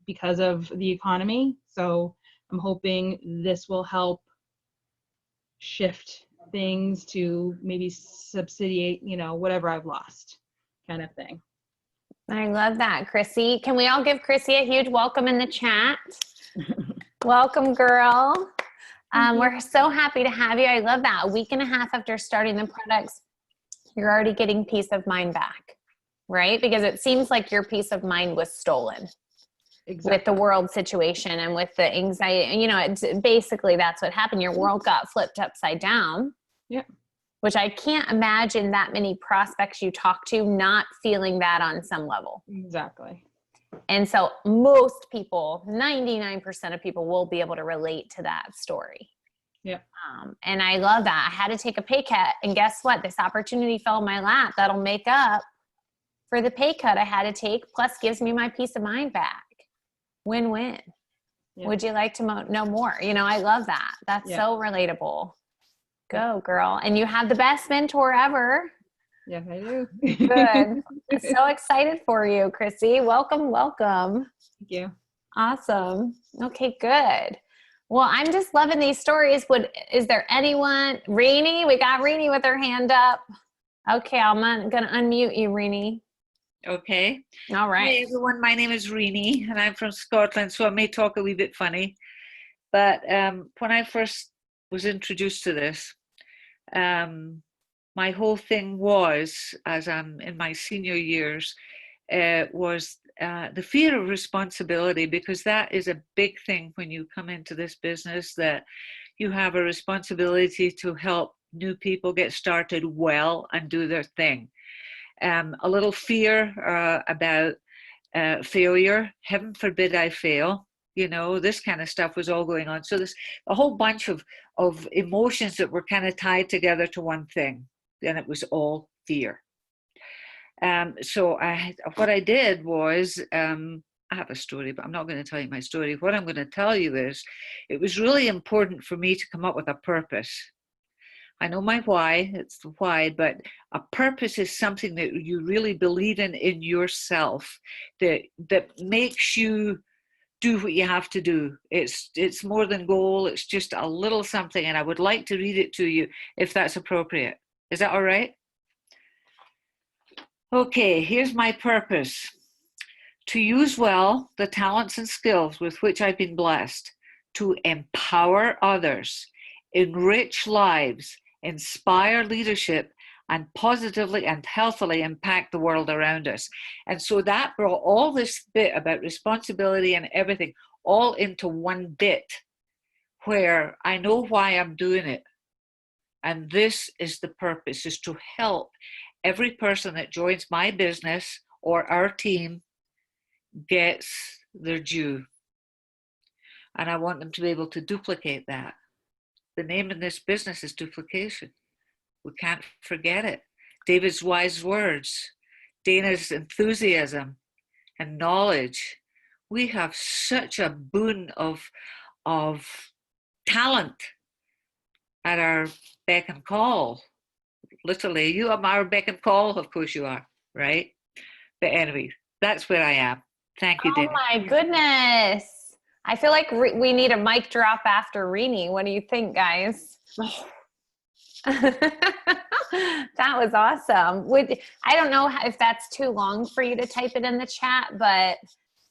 because of the economy. So I'm hoping this will help shift things to maybe subsidiate, whatever I've lost, kind of thing. I love that, Chrissy. Can we all give Chrissy a huge welcome in the chat? Welcome, girl. We're so happy to have you. I love that. A week and a half after starting the products, you're already getting peace of mind back, right? Because it seems like your peace of mind was stolen. Exactly. With the world situation and with the anxiety. Basically that's what happened. Your world got flipped upside down. Yeah. Which I can't imagine that many prospects you talk to not feeling that on some level. Exactly. And so most people, 99% of people will be able to relate to that story. Yeah. And I love that. I had to take a pay cut, and guess what? This opportunity fell in my lap that'll make up for the pay cut I had to take, plus gives me my peace of mind back. Win-win. Yeah. Would you like to know more? I love that. That's so relatable. Go, girl. And you have the best mentor ever. Yes, I do. Good. So excited for you, Chrissy. Welcome. Thank you. Awesome. Okay, good. Well, I'm just loving these stories. Is there anyone? Renee? We got Renee with her hand up. Okay, I'm going to unmute you, Renee. Okay. All right. Hey, everyone. My name is Renee, and I'm from Scotland, so I may talk a wee bit funny. But when I first was introduced to this, my whole thing was, as I'm in my senior years, was the fear of responsibility, because that is a big thing when you come into this business, that you have a responsibility to help new people get started well and do their thing. A little fear about failure. Heaven forbid I fail. You know, this kind of stuff was all going on. So there's a whole bunch of emotions that were kind of tied together to one thing. And it was all fear. So what I did was, I have a story, but I'm not going to tell you my story. What I'm going to tell you is, it was really important for me to come up with a purpose. I know my why, it's the why, but a purpose is something that you really believe in yourself, that makes you do what you have to do. It's more than goal, it's just a little something, and I would like to read it to you if that's appropriate. Is that all right? Okay, here's my purpose. To use well the talents and skills with which I've been blessed, to empower others, enrich lives, inspire leadership, and positively and healthily impact the world around us. And so that brought all this bit about responsibility and everything all into one bit, where I know why I'm doing it. And this is the purpose, is to help every person that joins my business or our team gets their due. And I want them to be able to duplicate that. The name in this business is duplication. We can't forget it. David's wise words, Dana's enthusiasm and knowledge. We have such a boon of talent at our beck and call. Literally, you are our beck and call, of course you are, right? But anyway, that's where I am. Thank you, Dana. Oh my goodness. I feel like we need a mic drop after Rini. What do you think, guys? Oh. That was awesome. I don't know if that's too long for you to type it in the chat, but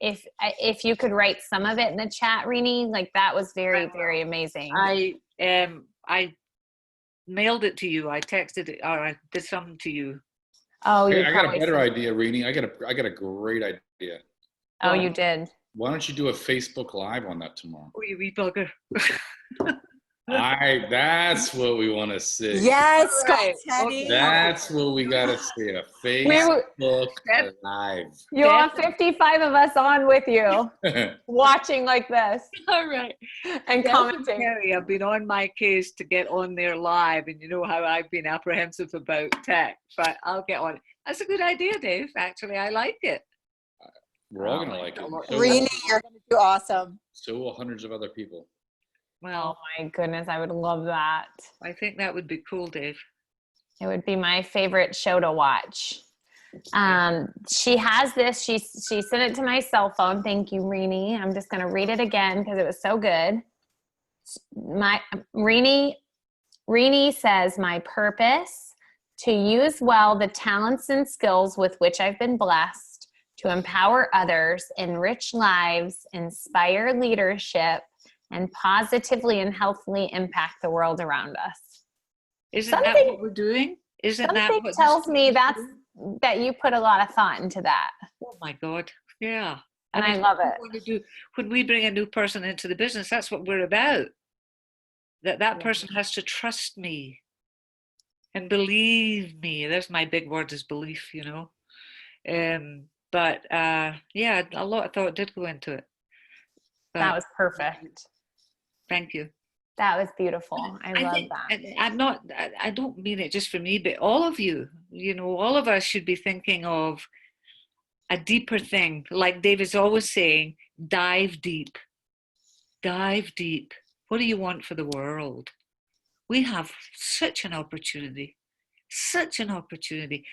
if you could write some of it in the chat, Rini, like that was very, very amazing. I mailed it to you. I texted it, or I did something to you. Oh, I got a better idea, Rini. I got a great idea. Oh, you did. Why don't you do a Facebook Live on that tomorrow? Oh, you wee bugger. That's what we want to see. Yes, Right. Skultety. Okay. That's what we got to see, a Facebook Live. You want 55 of us on with you, watching like this. All right. And commenting. Terry, I've been on my case to get on there live, and you know how I've been apprehensive about tech, but I'll get on it. That's a good idea, Dave. Actually, I like it. We're all going to like it. Rini, you're going to do awesome. So will hundreds of other people. Well, Oh my goodness, I would love that. I think that would be cool, Dave. It would be my favorite show to watch. She has this. She sent it to my cell phone. Thank you, Rini. I'm just going to read it again because it was so good. Rini says, my purpose, to use well the talents and skills with which I've been blessed, to empower others, enrich lives, inspire leadership, and positively and healthily impact the world around us. Isn't that what we're doing? Isn't that Something what tells me that you put a lot of thought into that. Oh my God. Yeah. And I love it. When we bring a new person into the business, that's what we're about. That person has to trust me and believe me. There's my big word, is belief, you know. But yeah, a lot of thought did go into it. But that was perfect. Thank you. That was beautiful. I love that. I don't mean it just for me, but all of you, you know, all of us should be thinking of a deeper thing. Like David's always saying, dive deep. Dive deep. What do you want for the world? We have such an opportunity. Such an opportunity.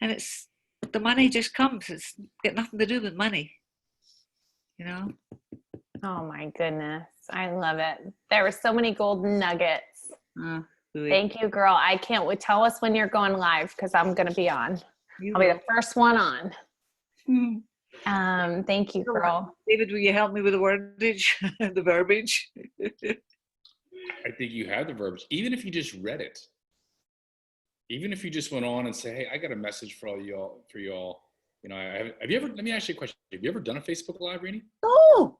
And it's the money just comes. It's got nothing to do with money. You know? Oh my goodness. I love it. There were so many golden nuggets. Thank you, girl. I can't wait. Tell us when you're going live because I'm going to be on. I'll be the first one on. Thank you, girl. David, will you help me with the wordage, the verbiage? I think you have the verbs, even if you just read it. even if you just went on and say, hey, I got a message for y'all. You know, have you ever, let me ask you a question. Have you ever done a Facebook Live, Rini? Oh,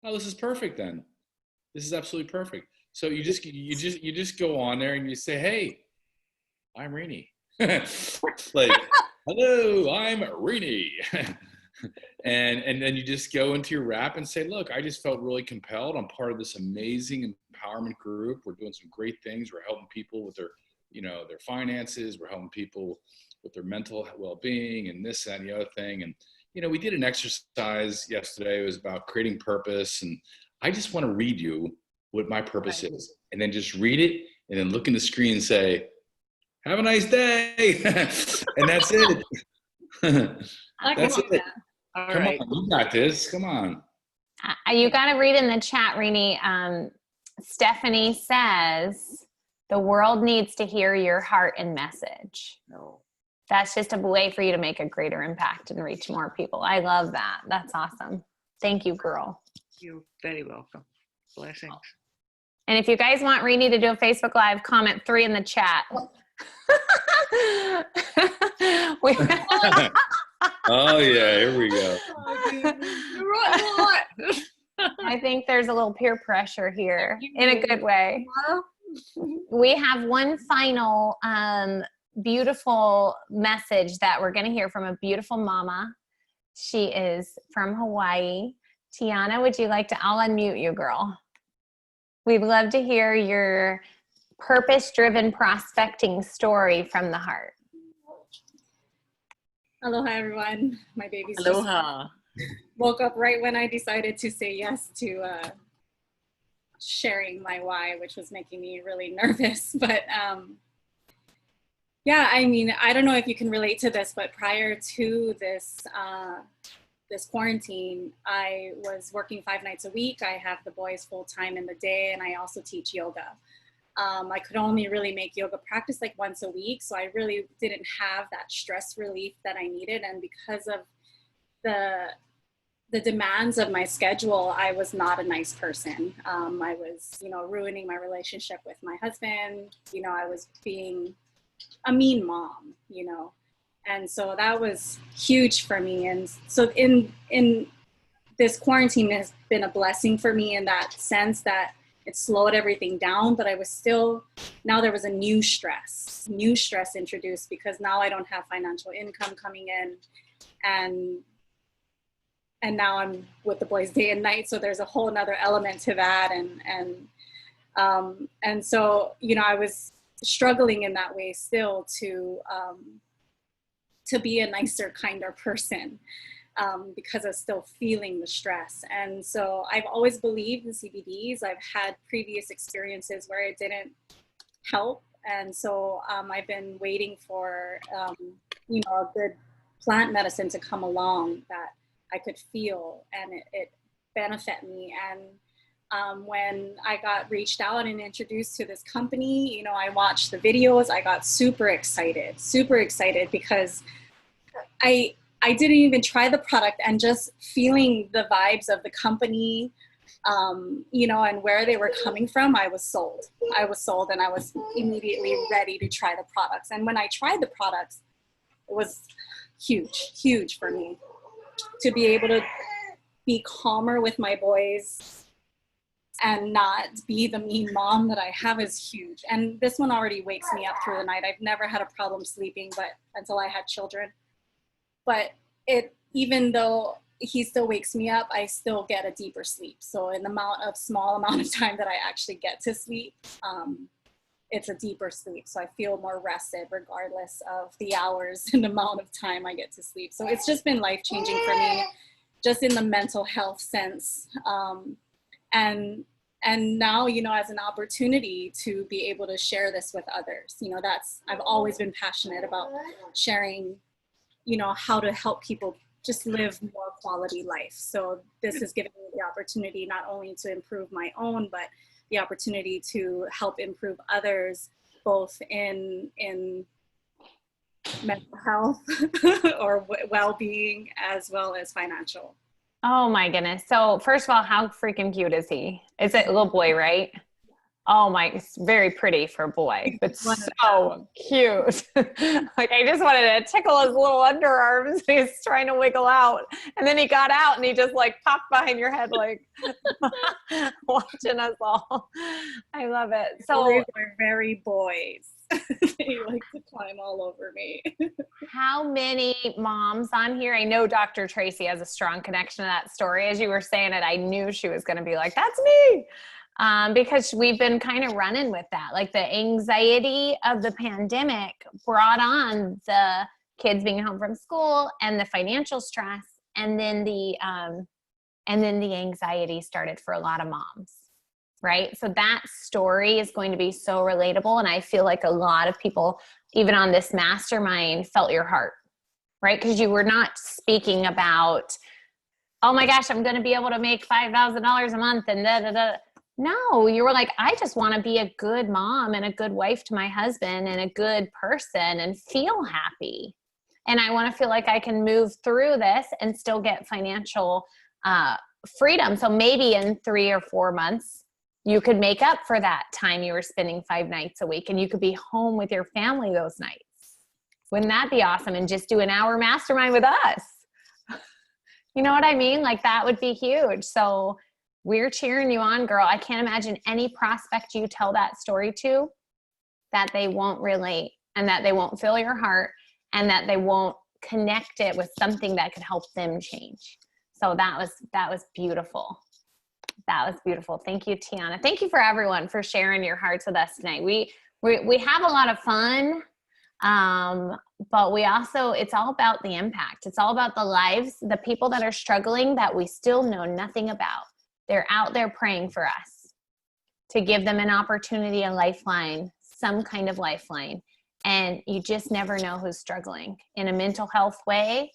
Oh, this is perfect then. This is absolutely perfect. So you just go on there and you say, hey, I'm Rini. Like, hello, I'm Rini. And then you just go into your rap and say, look, I just felt really compelled. I'm part of this amazing empowerment group. We're doing some great things. We're helping people with their, you know, their finances. We're helping people with their mental well-being and this, that, and the other thing. And, you know, we did an exercise yesterday. It was about creating purpose. And I just want to read you what my purpose is. And then just read it and then look in the screen and say, have a nice day. And that's it. That's it. All Come right. on, you got this. Come on. You got to read in the chat, Rini. Stephanie says, the world needs to hear your heart and message. No. That's just a way for you to make a greater impact and reach more people. I love that. That's awesome. Thank you, girl. You're very welcome. Blessings. And if you guys want Rini to do a Facebook Live, comment 3 in the chat. Oh yeah, here we go. I think there's a little peer pressure here in a good way. We have one final beautiful message that we're going to hear from a beautiful mama. She is from Hawaii. Tiana, would you like to, I'll unmute you, girl. We'd love to hear your purpose-driven prospecting story from the heart. Aloha, everyone. My baby's Aloha. just woke up right when I decided to say yes to sharing my why, which was making me really nervous. But yeah, I mean, I don't know if you can relate to this, but prior to this this quarantine, I was working 5 nights a week. I have the boys full time in the day, and I also teach yoga. I could only really make yoga practice like once a week. So I really didn't have that stress relief that I needed. And because of the demands of my schedule, I was not a nice person. I was, you know, ruining my relationship with my husband. You know, I was being a mean mom, you know, and so that was huge for me. And so in this quarantine has been a blessing for me in that sense that it slowed everything down, but I was still, now there was a new stress introduced because now I don't have financial income coming in, and now I'm with the boys day and night. So there's a whole nother element to that. And so, you know, I was struggling in that way still to be a nicer, kinder person. Because of still feeling the stress. And so I've always believed in CBDs. I've had previous experiences where it didn't help. And so I've been waiting for, you know, a good plant medicine to come along that I could feel and it benefit me. And when I got reached out and introduced to this company, you know, I watched the videos. I got super excited because I didn't even try the product, and just feeling the vibes of the company, you know, and where they were coming from, I was sold and I was immediately ready to try the products. And when I tried the products, it was huge for me to be able to be calmer with my boys and not be the mean mom that I have is huge. And this one already wakes me up through the night. I've never had a problem sleeping, but until I had children. But even though he still wakes me up, I still get a deeper sleep. So in the small amount of time that I actually get to sleep, it's a deeper sleep. So I feel more rested regardless of the hours and amount of time I get to sleep. So it's just been life-changing for me, just in the mental health sense. And now, you know, as an opportunity to be able to share this with others, you know, I've always been passionate about sharing, you know, how to help people just live more quality life. So this has given me the opportunity not only to improve my own, but the opportunity to help improve others, both in mental health or well-being, as well as financial. Oh my goodness. So first of all, how freaking cute is he? It's a little boy, right? Oh my, it's very pretty for a boy, but so cute. Like I just wanted to tickle his little underarms. He's trying to wiggle out. And then he got out and he just like popped behind your head, like watching us all. I love it. So Boys are very boys. They like to climb all over me. how many moms on here? I know Dr. Tracy has a strong connection to that story. As you were saying it, I knew she was going to be like, that's me. Because we've been kind of running with that. Like the anxiety of the pandemic brought on the kids being home from school and the financial stress. And then the anxiety started for a lot of moms, right? So that story is going to be so relatable. And I feel like a lot of people, even on this mastermind, felt your heart, right? Because you were not speaking about, oh my gosh, I'm going to be able to make $5,000 a month and da, da, da. No, you were like, I just want to be a good mom and a good wife to my husband and a good person and feel happy. And I want to feel like I can move through this and still get financial freedom. So maybe in 3 or 4 months, you could make up for that time you were spending 5 nights a week and you could be home with your family those nights. Wouldn't that be awesome? And just do an hour mastermind with us. You know what I mean? Like that would be huge. So we're cheering you on, girl. I can't imagine any prospect you tell that story to that they won't relate and that they won't feel your heart and that they won't connect it with something that could help them change. So that was beautiful. That was beautiful. Thank you, Tiana. Thank you for everyone for sharing your hearts with us tonight. We have a lot of fun, but we also, it's all about the impact. It's all about the lives, the people that are struggling that we still know nothing about. They're out there praying for us to give them an opportunity, a lifeline, some kind of lifeline. And you just never know who's struggling in a mental health way,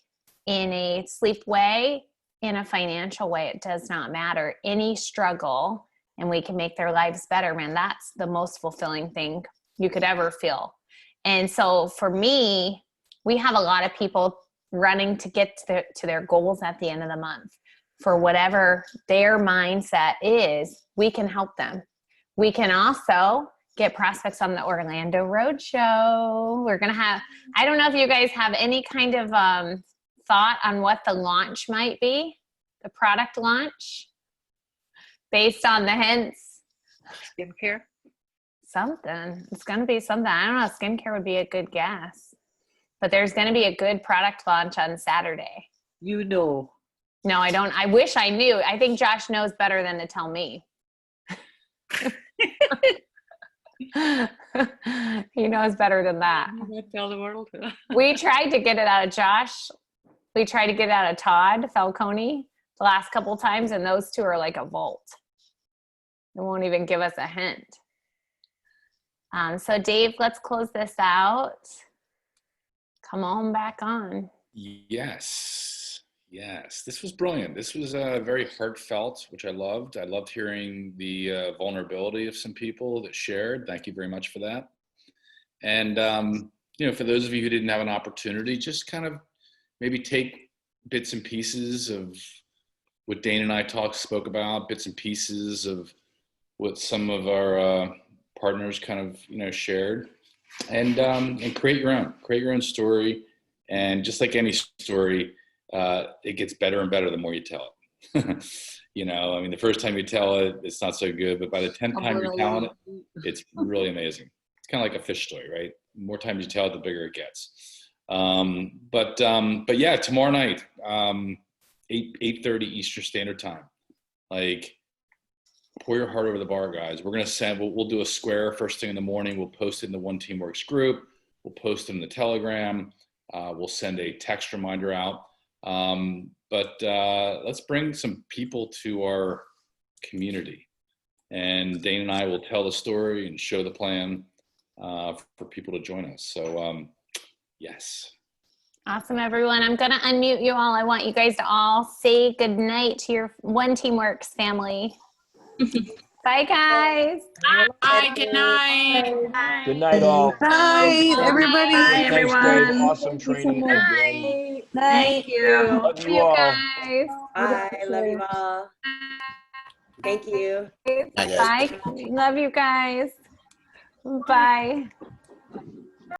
in a sleep way, in a financial way. It does not matter. Any struggle, and we can make their lives better, man. That's the most fulfilling thing you could ever feel. And so for me, we have a lot of people running to get to their goals at the end of the month. For whatever their mindset is, we can help them. We can also get prospects on the Orlando Roadshow. We're going to have, I don't know if you guys have any kind of thought on what the launch might be, the product launch, based on the hints. Skincare? Something. It's going to be something. I don't know. Skincare would be a good guess. But there's going to be a good product launch on Saturday. You know. No, I don't. I wish I knew. I think Josh knows better than to tell me. He knows better than that. Tell the world. We tried to get it out of Josh. We tried to get it out of Todd Falcone the last couple times, and those two are like a vault. They won't even give us a hint. So Dave, let's close this out. Come on back on. Yes, this was brilliant. This was very heartfelt, which I loved. I loved hearing the vulnerability of some people that shared. Thank you very much for that. And, for those of you who didn't have an opportunity, just kind of maybe take bits and pieces of what Dane and I spoke about, bits and pieces of what some of our partners kind of, shared, and create your own story. And just like any story, it gets better and better the more you tell it. The first time you tell it, it's not so good, but by the 10th time you're telling it, it's really amazing. It's kind of like a fish story, right? The more times you tell it, the bigger it gets. But yeah, tomorrow night, 8:30 Eastern Standard Time. Like, pour your heart over the bar, guys. We're gonna we'll do a square first thing in the morning. We'll post it in the One Teamworks group. We'll post it in the Telegram. We'll send a text reminder out. But let's bring some people to our community, and Dane and I will tell the story and show the plan for people to join us. So yes. Awesome, everyone. I'm going to unmute you all. I want you guys to all say good night to your One Teamworks family. Bye, guys. Bye. Good night. Bye. Good night, all. Bye, everybody. Bye, Thanks, everyone. Dave. Awesome training again. Thank you. Love See you you all. guys. Bye. Love you all. Thank you. Bye. Love you guys. Bye.